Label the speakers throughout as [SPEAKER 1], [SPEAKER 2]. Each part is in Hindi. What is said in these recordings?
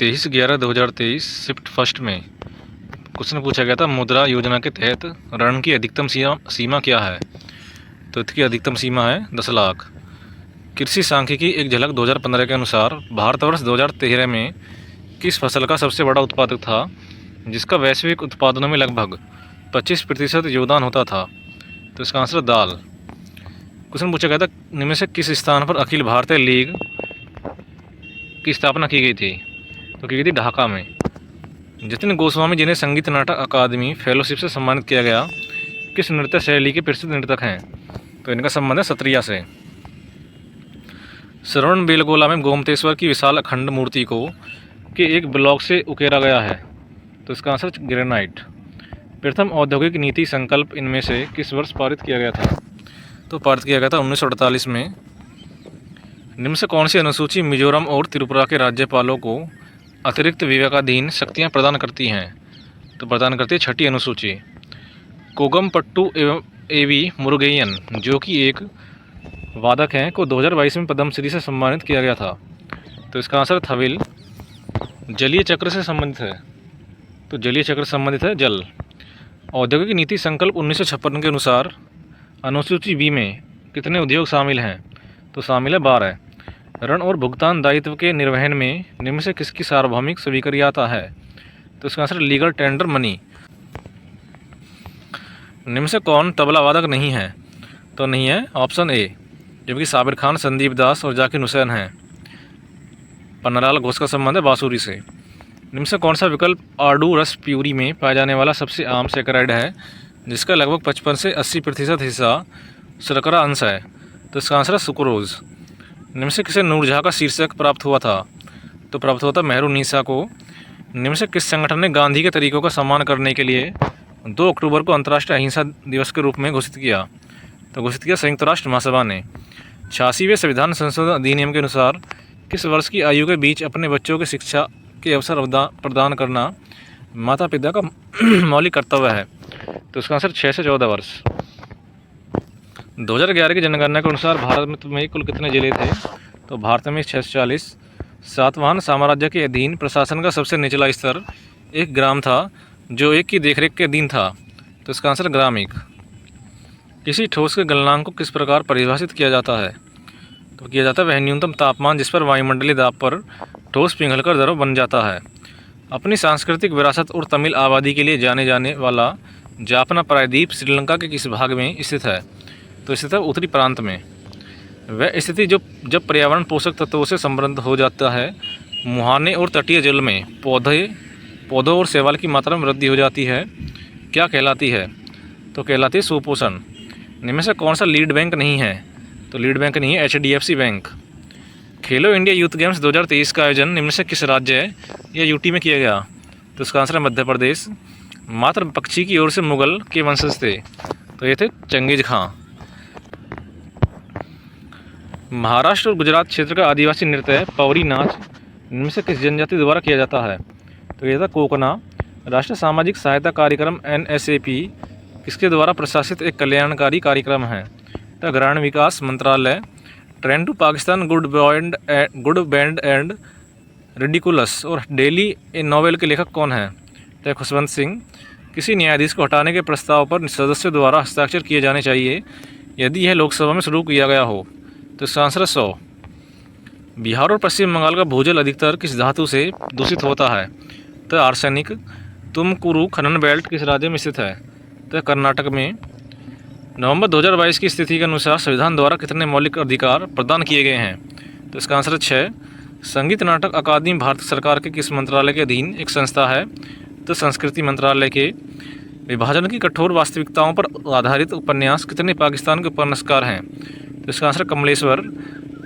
[SPEAKER 1] 23/11/2023 शिफ्ट फर्स्ट में क्वेश्चन पूछा गया था, मुद्रा योजना के तहत ऋण की अधिकतम सीमा क्या है। तो इसकी अधिकतम सीमा है 10 लाख। कृषि सांख्यिकी एक झलक 2015 के अनुसार भारतवर्ष 2013 में किस फसल का सबसे बड़ा उत्पादक था, जिसका वैश्विक उत्पादनों में लगभग 25% योगदान होता था। तो इसका आंसर दाल। क्वेश्चन पूछा गया था, निम्न में से किस स्थान पर अखिल भारतीय लीग की स्थापना की गई थी। तो की गई थी ढाका में। जतिन गोस्वामी, जिन्हें संगीत नाटक अकादमी फेलोशिप से सम्मानित किया गया, किस नृत्य शैली के प्रसिद्ध नर्तक हैं। तो इनका संबंध है सत्रिया से। श्रवण बेलगोला में गोमतेश्वर की विशाल अखंड मूर्ति को के एक ब्लॉक से उकेरा गया है। तो इसका आंसर ग्रेनाइट। प्रथम औद्योगिक नीति संकल्प इनमें से किस वर्ष पारित किया गया था। तो पारित किया गया था 1948 में। निम्न से कौन सी अनुसूची मिजोरम और त्रिपुरा के राज्यपालों को अतिरिक्त विवेकाधीन शक्तियां प्रदान करती हैं। तो प्रदान करती है छठी अनुसूची। कोगमपट्टू एवी मुरुगेयन, जो कि एक वादक हैं, को 2022 में पद्मश्री से सम्मानित किया गया था। तो इसका आंसर थविल। जलीय चक्र से संबंधित है। तो जलीय चक्र से संबंधित है जल। औद्योगिक नीति संकल्प 1956 के अनुसार अनुसूची बी में कितने उद्योग शामिल हैं। तो शामिल है 12। ऋण और भुगतान दायित्व के निर्वहन में निम्न से किसकी सार्वभौमिक स्वीकार्यता है। तो इसका आंसर लीगल टेंडर मनी। निम्न से कौन तबला वादक नहीं है। तो नहीं है ऑप्शन ए, जबकि साबिर खान, संदीप दास और जाकिर हुसैन हैं। पन्नालाल घोष का संबंध है बांसुरी से। निम्न से कौन सा विकल्प आड़ू रस प्यूरी में पाया जाने वाला सबसे आम सैकराइड है, जिसका लगभग 55 से 80% हिस्सा शर्करा अंश है। तो इसका आंसर है सुक्रोज। निम्न से किसे नूरजहाँ का शीर्षक प्राप्त हुआ था। तो प्राप्त हुआ था मेहरुन्निसा को। निम्न से किस संगठन ने गांधी के तरीकों का सम्मान करने के लिए 2 अक्टूबर को अंतर्राष्ट्रीय अहिंसा दिवस के रूप में घोषित किया। तो घोषित किया संयुक्त राष्ट्र महासभा ने। 86वें संविधान संशोधन अधिनियम के अनुसार किस वर्ष की आयु के बीच अपने बच्चों की शिक्षा के अवसर प्रदान करना माता पिता का मौलिक कर्तव्य है। तो इसका आंसर 6 से 14 वर्ष। 2011 की जनगणना के अनुसार भारत में कुल कितने जिले थे। तो भारत में 640। सातवाहन साम्राज्य के अधीन प्रशासन का सबसे निचला स्तर एक ग्राम था, जो एक की देखरेख के अधीन था। तो इसका आंसर ग्रामिक। किसी ठोस के गलनांक को किस प्रकार परिभाषित किया जाता है। तो किया जाता है वह न्यूनतम तापमान जिस पर वायुमंडलीय दाब पर ठोस पिघलकर द्रव बन जाता है। अपनी सांस्कृतिक विरासत और तमिल आबादी के लिए जाने जाने वाला जाफना प्रायद्वीप श्रीलंका के किस भाग में स्थित है। तो स्थित है उत्तरी प्रांत में। वह स्थिति जब पर्यावरण पोषक तत्वों से समृद्ध हो जाता है, मुहाने और तटीय जल में पौधों और शैवाल की मात्रा में वृद्धि हो जाती है, क्या कहलाती है। तो कहलाती है सुपोषण। इनमें से कौन सा लीड बैंक नहीं है। तो लीड बैंक नहीं है HDFC बैंक। खेलो इंडिया यूथ गेम्स 2023 का आयोजन निम्न से किस राज्य या यूटी में किया गया। तो इसका आंसर है मध्य प्रदेश। मात्र पक्षी की ओर से मुगल के वंशज थे। तो ये थे चंगेज खां। महाराष्ट्र और गुजरात क्षेत्र का आदिवासी नृत्य पौरी नाच इनमें से किस जनजाति द्वारा किया जाता है। तो यह था कोकना। राष्ट्रीय सामाजिक सहायता कार्यक्रम NSAP किसके द्वारा प्रशासित एक कल्याणकारी कार्यक्रम है। तो ग्रामीण विकास मंत्रालय। Train to Pakistan, good bad and ridiculous और डेली ए नॉवेल के लेखक कौन है। तो खुशवंत सिंह। किसी न्यायाधीश को हटाने के प्रस्ताव पर सदस्यों द्वारा हस्ताक्षर किए जाने चाहिए यदि यह लोकसभा में शुरू किया गया हो। तो इसका आंसर है 100। बिहार और पश्चिम बंगाल का भूजल अधिकतर किस धातु से दूषित होता है। तो आर्सेनिक। तुमकुरु खनन बेल्ट किस राज्य में स्थित है। तो कर्नाटक में। नवंबर 2022 की स्थिति के अनुसार संविधान द्वारा कितने मौलिक अधिकार प्रदान किए गए हैं। तो इसका आंसर है 6। संगीत नाटक अकादमी भारत सरकार के किस मंत्रालय के अधीन एक संस्था है। तो संस्कृति मंत्रालय के। विभाजन की कठोर वास्तविकताओं पर आधारित उपन्यास कितने पाकिस्तान के उपन्यासकार हैं। तो इसका आंसर कमलेश्वर।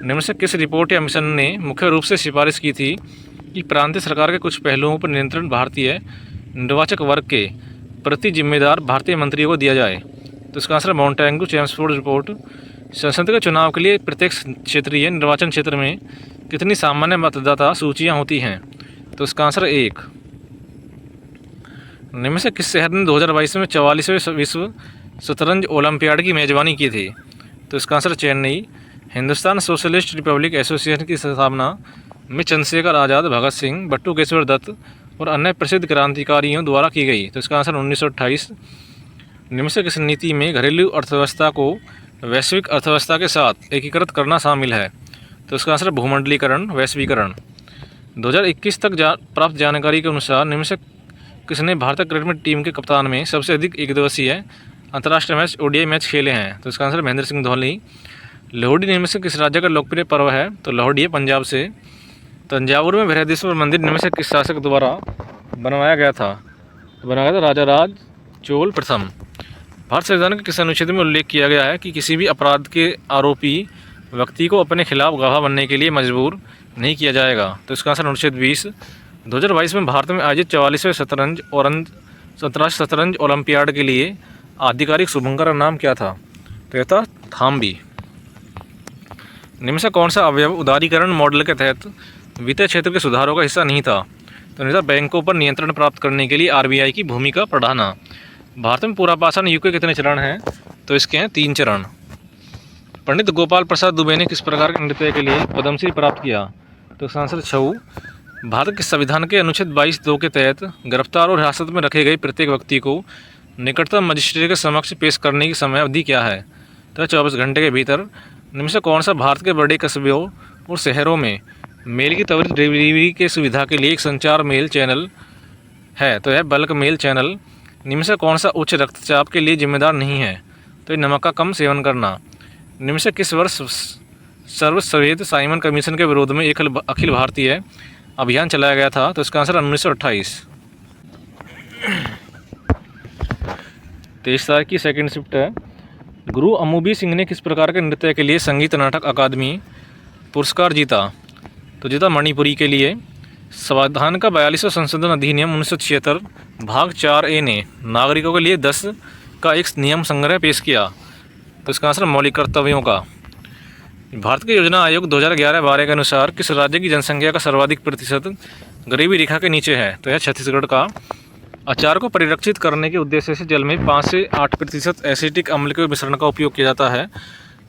[SPEAKER 1] निम्न से किस रिपोर्ट या मिशन ने मुख्य रूप से सिफारिश की थी कि प्रांतीय सरकार के कुछ पहलुओं पर नियंत्रण भारतीय निर्वाचक वर्ग के प्रति जिम्मेदार भारतीय मंत्रियों को दिया जाए। तो इसका आंसर माउंटेंगू चेम्सफोर्ड रिपोर्ट। संसद के चुनाव के लिए प्रत्येक क्षेत्रीय निर्वाचन क्षेत्र में कितनी सामान्य मतदाता सूचियाँ होती हैं। तो इसका आंसर 1। निम्न से किस शहर ने 2022 में 44वें विश्व शतरंज ओलंपियाड की मेजबानी की थी। तो इसका answer Chennai. Hindustan socialist Republic association की स्थापना में चंद्रशेखर आज़ाद, भगत सिंह, बटुकेश्वर दत्त और अन्य प्रसिद्ध क्रांतिकारियों द्वारा की गई। तो इसका आंसर 1928। निम्न से किस नीति में घरेलू अर्थव्यवस्था को वैश्विक अर्थव्यवस्था के साथ एकीकृत करना शामिल है? तो इसका आंसर भूमंडलीकरण, वैश्वीकरण। 2021 तक प्राप्त जानकारी के अनुसार निम्न से किसने भारतीय क्रिकेट टीम के कप्तान में सबसे अधिक एकदिवसीय अंतर्राष्ट्रीय मैच ODI मैच खेले हैं? तो इसका आंसर महेंद्र सिंह धोनी। लोहड़ी निम्न से किस राज्य का लोकप्रिय पर्व है? तो लोहड़ी है पंजाब से। तंजावुर में बृहदेश्वर मंदिर निम्न से किस शासक द्वारा बनवाया गया था? तो बनाया गया था राजा राज चोल प्रथम। भारत संविधान के किस अनुच्छेद में उल्लेख किया गया है कि किसी भी अपराध के आरोपी व्यक्ति को अपने खिलाफ गवाह बनने के लिए मजबूर नहीं किया जाएगा? तो इसका आंसर अनुच्छेद 20। 2022 में भारत में आयोजित 44वें अंतर्राष्ट्रीय शतरंज ओलंपियाड के लिए आधिकारिक शुभंकर का नाम क्या था? तो यह था थाम्बी। निम्न से कौन सा अवयव उदारीकरण मॉडल के तहत वित्तीय क्षेत्र के सुधारों का हिस्सा नहीं था? तो नहीं था बैंकों पर नियंत्रण प्राप्त करने के लिए RBI की भूमिका बढ़ाना। भारत में पूरापाषाण युग के कितने चरण हैं? तो इसके हैं 3 चरण। पंडित गोपाल प्रसाद दुबे ने किस प्रकार के नृत्य के लिए पद्मश्री प्राप्त किया? तो इसका आंसर छऊ। भारत के संविधान के अनुच्छेद 22(2) के तहत गिरफ्तार और हिरासत में रखे गए प्रत्येक व्यक्ति को निकटतम मजिस्ट्रेट के समक्ष पेश करने की समय अवधि क्या है? तो 24 घंटे के भीतर। निम्न से कौन सा भारत के बड़े कस्बों और शहरों में मेल की त्वरित डिलीवरी के सुविधा के लिए एक संचार मेल चैनल है? तो यह बल्क मेल चैनल। निम्न से कौन सा उच्च रक्तचाप के लिए जिम्मेदार नहीं है? तो नमक का कम सेवन करना। निम्न से किस वर्ष सर्वश्वेत साइमन कमीशन के विरोध में एक अखिल भारतीय अभियान चलाया गया था? तो इसका आंसर 1928। 23 तारीख की सेकंड शिफ्ट है। गुरु अमूबी सिंह ने किस प्रकार के नृत्य के लिए संगीत नाटक अकादमी पुरस्कार जीता? तो जीता मणिपुरी के लिए। संविधान का 42वां संशोधन अधिनियम 1976 भाग 4A ने नागरिकों के लिए 10 का एक नियम संग्रह पेश किया। तो इसका आंसर मौलिक कर्तव्यों का। भारत के योजना आयोग 2011-12 के अनुसार किस राज्य की जनसंख्या का सर्वाधिक प्रतिशत गरीबी रेखा के नीचे है? तो यह छत्तीसगढ़ का। अचार को परिरक्षित करने के उद्देश्य से जल में 5 से 8% एसिटिक अम्ल के मिश्रण का उपयोग किया जाता है।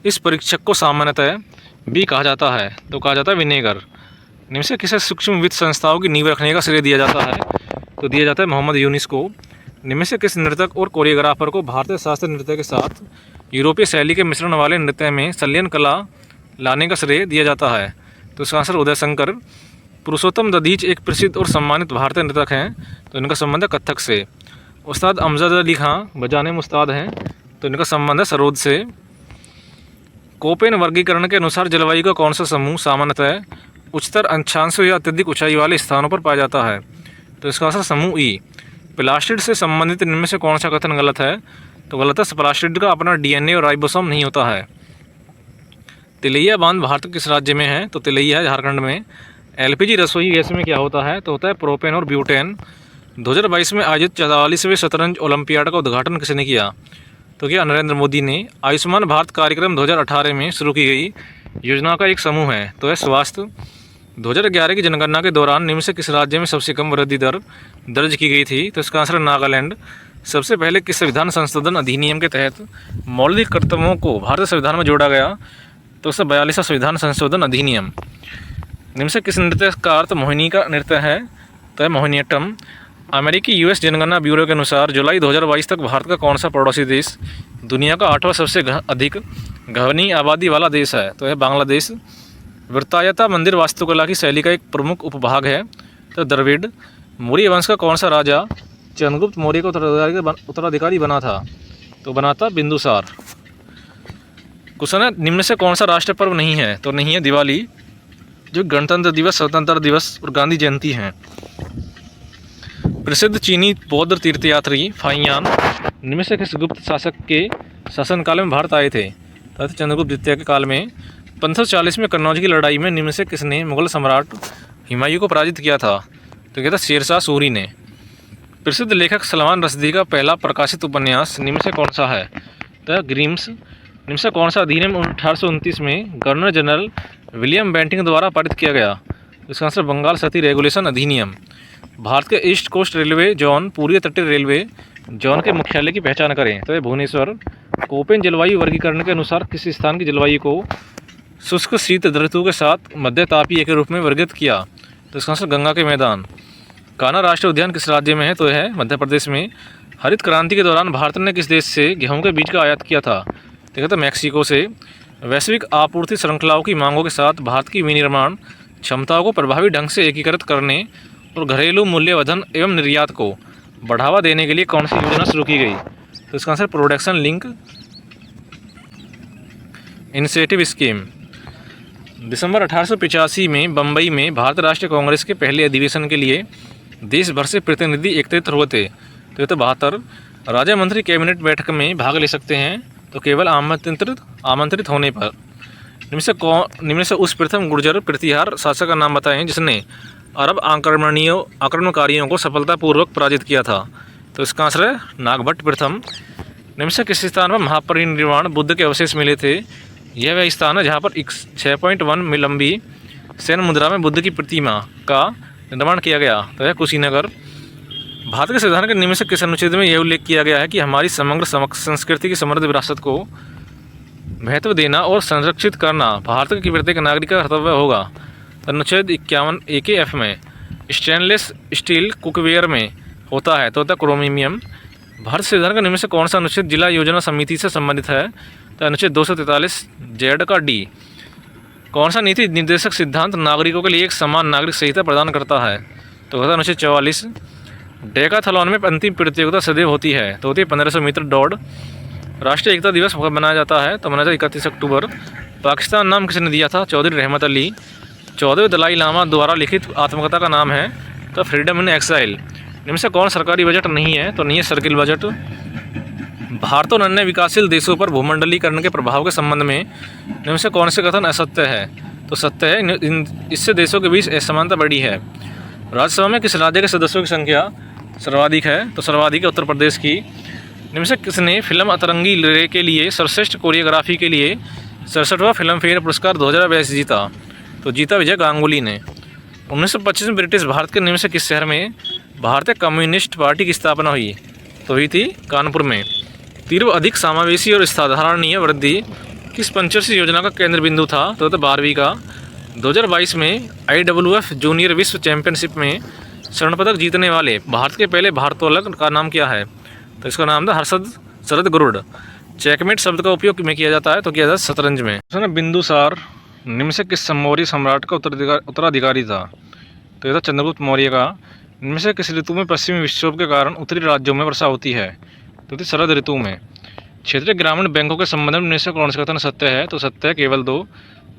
[SPEAKER 1] इस परीक्षक को सामान्यतः भी कहा जाता है, तो कहा जाता है विनेगर। निम्न से किसे सूक्ष्म वित्त संस्थाओं की नींव रखने का श्रेय दिया जाता है? तो दिया जाता है मोहम्मद यूनिस को। निम्न से किस नर्तक और कोरियोग्राफर को भारतीय शास्त्रीय नृत्य के साथ यूरोपीय शैली के मिश्रण वाले नृत्य में संलयन कला लाने का श्रेय दिया जाता है? तो इसका आंसर उदय शंकर। पुरुषोत्तम दधीच एक प्रसिद्ध और सम्मानित भारतीय नृतक हैं, तो इनका संबंध है कथक से। उस्ताद अमजद अली खां बजाने में उस्ताद हैं, तो इनका संबंध है सरोद से। कोपेन वर्गीकरण के अनुसार जलवायु का कौन सा समूह सामान्यतः उच्चतर अक्षांशों या अत्यधिक ऊंचाई वाले स्थानों पर पाया जाता है? तो इसका आंसर समूह ई। प्लास्टिड से संबंधित इनमें से कौन सा कथन गलत है? तो गलत है, प्लास्टिड का अपना DNA और राइबोसोम नहीं होता है। तिलैया बांध भारत के किस राज्य में है? तो तिलैया है झारखंड में। LPG रसोई गैस में क्या होता है? तो होता है प्रोपेन और ब्यूटेन। 2022 में आयोजित 44वें शतरंज ओलंपियाड का उद्घाटन किसने किया? तो क्या नरेंद्र मोदी ने। आयुष्मान भारत कार्यक्रम 2018 में शुरू की गई योजना का एक समूह है, तो है स्वास्थ्य। 2011 की जनगणना के दौरान निम्न से किस राज्य में सबसे कम वृद्धि दर दर्ज की गई थी? तो इसका आंसर नागालैंड। सबसे पहले किस संविधान संशोधन अधिनियम के तहत मौलिक कर्तव्यों को भारतीय संविधान में जोड़ा गया? तो उससे 42वां संविधान संशोधन अधिनियम। निम्न से किस नृत्य का अर्थ मोहिनी का नृत्य है? तो है मोहिनीअट्टम। अमेरिकी US जनगणना ब्यूरो के अनुसार जुलाई 2022 तक भारत का कौन सा पड़ोसी देश दुनिया का 8वां सबसे अधिक घनी आबादी वाला देश है? तो है बांग्लादेश। वृत्तायता मंदिर वास्तुकला की शैली का एक प्रमुख उपभाग है, तो द्रविड़। मौर्य वंश का कौन सा राजा चंद्रगुप्त मौर्य का उत्तराधिकारी बना था? तो बना था बिंदुसार। क्वेश्चन है, निम्न से कौन सा राष्ट्रीय पर्व नहीं है? तो नहीं है दिवाली, जो गणतंत्र दिवस, स्वतंत्रता दिवस और गांधी जयंती हैं। प्रसिद्ध चीनी बौद्ध तीर्थयात्री फाहियान निम्न से किस गुप्त शासक के शासनकाल में भारत आए थे? तो चंद्रगुप्त द्वितीय के काल में। 1540 में कन्नौज की लड़ाई में निम्न से किसने मुगल सम्राट हुमायूं को पराजित किया था? तो क्या था शेरशाह सूरी ने। प्रसिद्ध लेखक सलमान रश्दी का पहला प्रकाशित उपन्यास निम्न से कौन सा है? तो ग्रीम्स। निम्न से कौन सा अधिनियम 1829 में गवर्नर जनरल विलियम बेंटिंग द्वारा पारित किया गया? इसका आंसर बंगाल सती रेगुलेशन अधिनियम। भारत के ईस्ट कोस्ट रेलवे जोन पूर्वी तटीय रेलवे जोन के मुख्यालय की पहचान करें? तो भुवनेश्वर। कोपेन जलवायु वर्गीकरण के अनुसार किस स्थान की जलवायु को शुष्क शीत ऋतु के साथ मध्य तापीय के रूप में वर्गीकृत किया। तो इसका आंसर गंगा के मैदान। कान्हा राष्ट्रीय उद्यान किस राज्य में है? तो यह है मध्य प्रदेश में। हरित क्रांति के दौरान भारत ने किस देश से गेहूं के बीज का आयात किया था? देखा था मैक्सिको से। वैश्विक आपूर्ति श्रृंखलाओं की मांगों के साथ भारत की विनिर्माण क्षमताओं को प्रभावी ढंग से एकीकृत करने और घरेलू मूल्यवर्धन एवं निर्यात को बढ़ावा देने के लिए कौन सी योजना शुरू की गई? तो इसका answer production link initiative scheme. दिसंबर 1885 में बम्बई में भारतीय राष्ट्रीय कांग्रेस के पहले अधिवेशन के लिए देश भर से प्रतिनिधि एकत्रित हुए थे। तो ये तो 72। राज्य मंत्री कैबिनेट बैठक में भाग ले सकते हैं तो केवल आमंत्रित होने पर। निम्न से उस प्रथम गुर्जर प्रतिहार शासक का नाम बताएं जिसने अरब आक्रमणकारियों को सफलतापूर्वक पराजित किया था। तो इसका आंसर है नागभट्ट प्रथम। निम्न से किस स्थान पर महापरिनिर्वाण बुद्ध के अवशेष मिले थे? यह वह स्थान है जहाँ पर 6.1 मील लंबी सैन्य मुद्रा में बुद्ध की प्रतिमा का निर्माण किया गया। तो यह कुशीनगर। भारत के संविधान के निम्न से किस अनुच्छेद में यह उल्लेख किया गया है कि हमारी समग्र संस्कृति की समृद्ध विरासत को महत्व देना और संरक्षित करना भारत के प्रत्येक नागरिक का कर्तव्य होगा? अनुच्छेद 51 AKF में। स्टेनलेस स्टील कुकवेयर में होता है तो होता क्रोमियम। भारत संविधान का निम्न से कौन सा अनुच्छेद जिला योजना समिति से संबंधित है? तो अनुच्छेद 243 Z का D। कौन सा नीति निर्देशक सिद्धांत नागरिकों के लिए एक समान नागरिक संहिता प्रदान करता है? तो होता है अनुच्छेद 44। डेकाथलॉन में अंतिम प्रतियोगिता सदैव होती है तो होती है 1500 मीटर दौड़। राष्ट्रीय एकता दिवस मनाया जाता है तो मनाया जाता है 31 अक्टूबर। पाकिस्तान नाम किसने दिया था? चौधरी रहमत अली। 14वें दलाई लामा द्वारा लिखित आत्मकथा का नाम है तो फ्रीडम इन एक्साइल। इनमें से कौन सरकारी बजट नहीं है? तो नहीं है सर्किल बजट। भारत और अन्य विकासशील देशों पर भूमंडलीकरण के प्रभाव के संबंध में इनमें से कौन से कथन असत्य है? तो सत्य है, इससे देशों के बीच असमानता बढ़ी है। राज्यसभा में किस राज्य के सदस्यों की संख्या सर्वाधिक है? तो सर्वाधिक है उत्तर प्रदेश की। इनमें से किसने फिल्म अतरंगी रे के लिए सर्वश्रेष्ठ कोरियोग्राफी के लिए 67वां फिल्म फेयर पुरस्कार 2022 जीता? तो जीता विजय गांगुली ने। 1925 में ब्रिटिश भारत के निम्न से किस शहर में भारतीय कम्युनिस्ट पार्टी की स्थापना हुई? तो हुई थी कानपुर में। तीव्र अधिक समावेशी और साधारणीय वृद्धि किस पंचवर्षीय योजना का केंद्र बिंदु था? तो 12वीं का। 2022 में IWF जूनियर विश्व चैंपियनशिप में स्वर्ण पदक जीतने वाले भारत के पहले भारोत्तोलक का नाम क्या है? तो इसका नाम था हर्षद शरद गरुड़। चेकमेट शब्द का उपयोग में किया जाता है तो किया जाता है शतरंज में। बिंदुसार निम्न से किस मौर्य सम्राट का उत्तराधिकारी था? तो यह था चंद्रगुप्त मौर्य का। इनमें से किस ऋतु में पश्चिमी विक्षोभ के कारण उत्तरी राज्यों में वर्षा होती है? तो शरद ऋतु में। क्षेत्रीय ग्रामीण बैंकों के संबंध में निम्न से कौन सा कथन सत्य है? तो सत्य है केवल 2।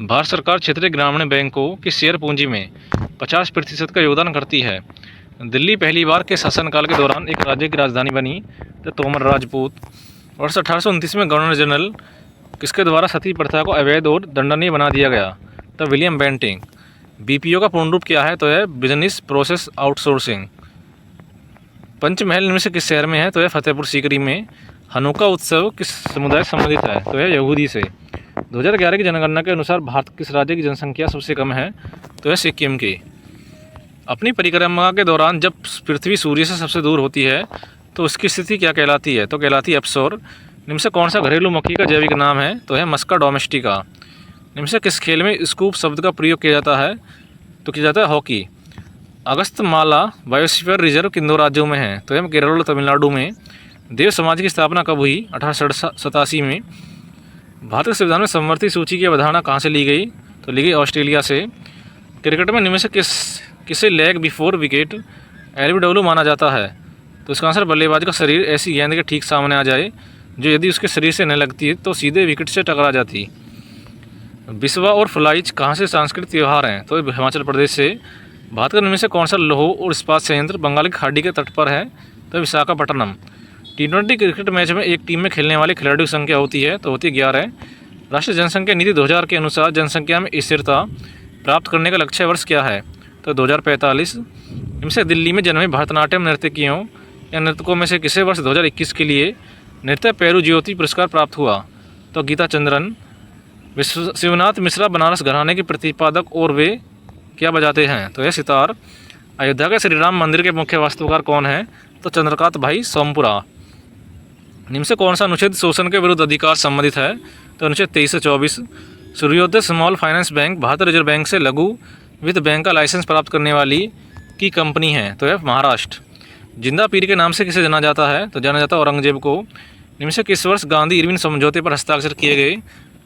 [SPEAKER 1] भारत सरकार क्षेत्रीय ग्रामीण बैंकों की शेयर पूंजी में 50% का योगदान करती है। दिल्ली पहली बार के शासनकाल के दौरान एक राज्य की राजधानी बनी तो तोमर राजपूत। वर्ष 1829 में गवर्नर जनरल किसके द्वारा सती प्रथा को अवैध और दंडनीय बना दिया गया? तो विलियम बेंटिंग। BPO का पूर्ण रूप क्या है? तो है बिजनेस प्रोसेस आउटसोर्सिंग। पंचमहल इनमें से किस शहर में है? तो है फतेहपुर सीकरी में। हनुका उत्सव किस समुदाय से संबंधित है? तो है यहूदी से। 2011 की जनगणना के अनुसार भारत किस राज्य की जनसंख्या सबसे कम है? तो है सिक्किम की। अपनी परिक्रमा के दौरान जब पृथ्वी सूर्य से सबसे दूर होती है तो उसकी स्थिति क्या कहलाती है? तो कहलाती है अपसौर। निम्न से कौन सा घरेलू मक्खी का जैविक नाम है? तो है मस्का डोमेस्टिका। निम्न से किस खेल में स्कूप शब्द का प्रयोग किया जाता है? तो किया जाता है हॉकी। अगस्तमाला बायोस्फीयर रिजर्व किन 2 राज्यों में है? तो है केरल और तमिलनाडु में। देव समाज की स्थापना कब हुई? 1887 में। भारत के संविधान में समवर्ती सूची की अवधारणा कहाँ से ली गई? तो ली गई ऑस्ट्रेलिया से। क्रिकेट में निम्न से किसे लेग बिफोर विकेट LBW माना जाता है? तो इसका आंसर बल्लेबाज का शरीर ऐसी गेंद के ठीक सामने आ जाए जो यदि उसके शरीर से न लगती है तो सीधे विकेट से टकरा जाती। बिस्वा और फुलाइच कहाँ से सांस्कृतिक त्यौहार हैं? तो हिमाचल प्रदेश से। भारत के निम्न से कौन सा लौह और इस्पात संयंत्र बंगाल की खाड़ी के तट पर है? तो विशाखापट्टनम। T20 क्रिकेट मैच में एक टीम में खेलने वाले खिलाड़ियों की संख्या होती है तो होती है 11। राष्ट्रीय जनसंख्या नीति 2000 के अनुसार जनसंख्या में स्थिरता प्राप्त करने का लक्ष्य वर्ष क्या है? तो 2045। इनसे दिल्ली में जन्मे भरतनाट्यम नर्तकियों या नर्तकों में से किसे वर्ष 2021 के लिए नृत्य पेरू ज्योति पुरस्कार प्राप्त हुआ? तो गीता चंद्रन। शिवनाथ मिश्रा बनारस घराने के प्रतिपादक और वे क्या बजाते हैं? तो यह सितार। अयोध्या के श्री राम मंदिर के मुख्य वास्तुकार कौन है? तो चंद्रकांत भाई सोमपुरा। निम्न से कौन सा अनुच्छेद शोषण के विरुद्ध अधिकार संबंधित है? तो अनुच्छेद 23 से 24। सूर्योदय स्मॉल फाइनेंस बैंक भारतीय रिजर्व बैंक से लघु वित्त बैंक का लाइसेंस प्राप्त करने वाली की कंपनी है। तो यह महाराष्ट्र। जिंदा पीर के नाम से किसे जाना जाता है? तो जाना जाता है औरंगजेब को। निम्न से किस वर्ष गांधी इरविन समझौते पर हस्ताक्षर किए गए,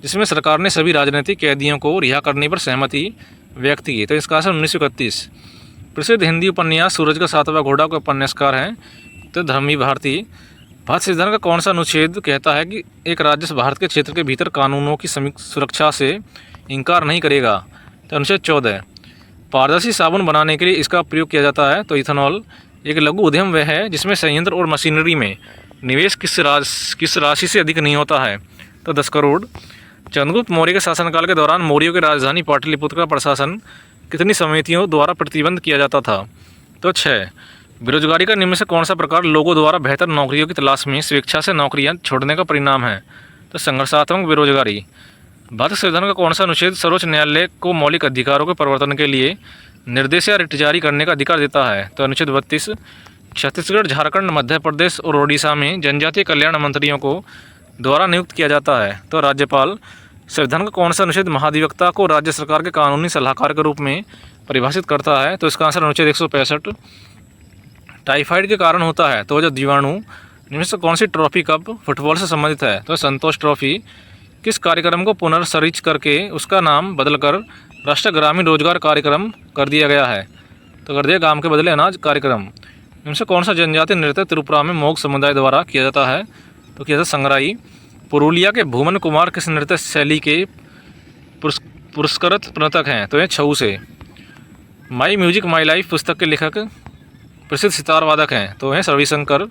[SPEAKER 1] जिसमें सरकार ने सभी राजनीतिक कैदियों को रिहा करने पर सहमति व्यक्त की? तो इसका आंसर 1931। प्रसिद्ध हिंदी उपन्यास सूरज का सातवां घोड़ा के उपन्यासकार हैं तो धर्मी भारती। भारत संविधान का कौन सा अनुच्छेद कहता है कि एक राज्य भारत के क्षेत्र के भीतर कानूनों की सुरक्षा से इनकार नहीं करेगा? तो अनुच्छेद 14। पारदर्शी साबुन बनाने के लिए इसका प्रयोग किया जाता है? तो इथेनॉल। एक लघु उद्यम वह है जिसमें संयंत्र और मशीनरी में निवेश किस राशि से अधिक नहीं होता है? तो 10 करोड़। चंद्रगुप्त मौर्य के शासनकाल के दौरान मौर्यों की राजधानी पाटलिपुत्र का प्रशासन कितनी समितियों द्वारा प्रतिबंध किया जाता था? तो 6। बेरोजगारी का निम्न से कौन सा प्रकार लोगों द्वारा बेहतर नौकरियों की तलाश में स्वेच्छा से नौकरियां छोड़ने का परिणाम है? तो संघर्षात्मक बेरोजगारी। भारत संविधान का कौन सा अनुच्छेद सर्वोच्च न्यायालय को मौलिक अधिकारों के परिवर्तन के लिए निर्देश या रिट जारी करने का अधिकार देता है? तो अनुच्छेद 32। छत्तीसगढ़, झारखंड, मध्य प्रदेश और ओडिशा में जनजातीय कल्याण मंत्रियों को द्वारा नियुक्त किया जाता है? तो राज्यपाल। संविधान का कौन सा अनुच्छेद महाधिवक्ता को राज्य सरकार के कानूनी सलाहकार के रूप में परिभाषित करता है? तो इसका आंसर अनुच्छेद 165। टाइफाइड के कारण होता है? तो जो जीवाणु। इनमें से कौन सी ट्रॉफी कप फुटबॉल से संबंधित है? तो संतोष ट्रॉफी। किस कार्यक्रम को पुनर्संरचित करके उसका नाम बदलकर राष्ट्रीय ग्रामीण रोजगार कार्यक्रम कर दिया गया है? तो कर दिया गांव के बदले अनाज कार्यक्रम। इनसे कौन सा जनजातीय नृत्य त्रिपुरा में मोग समुदाय द्वारा किया जाता है? तो किया जाता है संगराई। पुरुलिया के भूमन कुमार किस नृत्य शैली के पुरस्कृत प्रणेता हैं? तो ये छऊ से। माई म्यूजिक माई लाइफ पुस्तक के लेखक प्रसिद्ध सितार वादक हैं? तो हैं रविशंकर।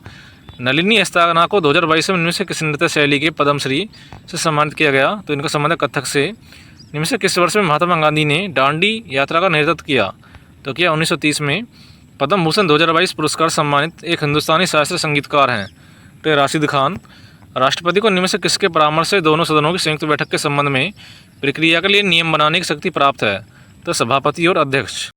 [SPEAKER 1] नलिनी अस्थाना को 2022 में इनमें से किस नृत्य शैली के पद्मश्री से सम्मानित किया गया? तो इनका संबंध है कथक से। इनमें से किस वर्ष में महात्मा गांधी ने दांडी यात्रा का नेतृत्व किया? तो किया 1930 में। पद्म भूषण 2022 पुरस्कार सम्मानित एक हिंदुस्तानी शास्त्रीय संगीतकार हैं? तो राशिद खान। राष्ट्रपति को निम्न से किसके परामर्श से दोनों सदनों की संयुक्त बैठक के संबंध में प्रक्रिया के लिए नियम बनाने की शक्ति प्राप्त है? तो सभापति और अध्यक्ष।